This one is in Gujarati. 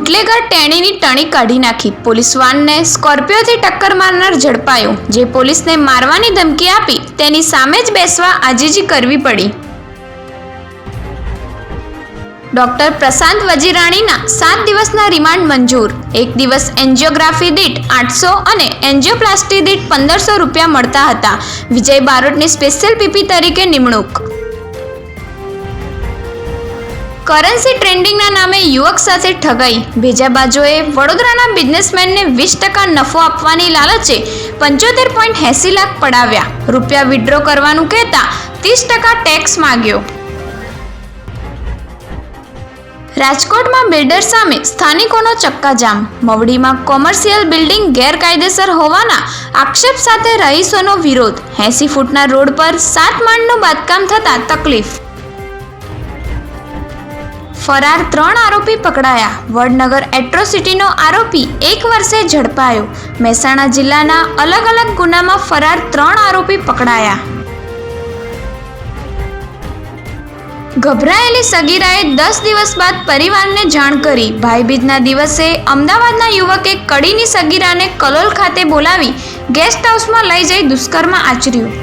બુટલેગર ટેણીની ટણી કાઢી નાખી. પોલીસ વાનને સ્કોર્પિયોથી ટક્કર મારનાર ઝડપાયો. જે પોલીસને મારવાની ધમકી આપી તેની સામે જ બેસવા આજીજી કરવી પડી. ડોક્ટર પ્રશાંત વજીરાણીના 7 દિવસના રિમાન્ડ મંજૂર. 1 દિવસ એન્જિયોગ્રાફી દીઠ 800 અને એન્જિયોપ્લાસ્ટી દીઠ 1500 રૂપિયા મળતા હતા. વિજય બારોટની સ્પેશિયલ પીપી તરીકે નિમણૂક. કરન્સી ટ્રેડિંગના નામે યુવક સાથે ઠગાઈ. ભેજાબાજોએ વડોદરાના બિઝનેસમેનને 20% નફો આપવાની લાલચે 75.80 લાખ પડાવ્યા. રૂપિયા વિડ્રો કરવાનું કહેતા 30% ટેક્સ માંગ્યો. રાજકોટમાં બિલ્ડર સામે સ્થાનિકોનો ચક્કાજામ. મવડીમાં કોમર્શિયલ બિલ્ડિંગ ગેરકાયદેસર હોવાના આક્ષેપ સાથે રહીશોનો વિરોધ. 80 ફૂટના રોડ પર 7 માળનું બાંધકામ થતાં તકલીફ. ફરાર 3 આરોપી પકડાયા. વડનગર એટ્રોસિટીનો આરોપી 1 વર્ષે ઝડપાયો. મહેસાણા જિલ્લાના અલગ અલગ ગુનામાં ફરાર 3 આરોપી પકડાયા. ગભરાયેલી સગીરાએ 10 દિવસ બાદ પરિવારને જાણ કરી. ભાઈબીજના દિવસે અમદાવાદના યુવકે કડીની સગીરાને કલોલ ખાતે બોલાવી ગેસ્ટ હાઉસમાં લઈ જઈ દુષ્કર્મ આચર્યું.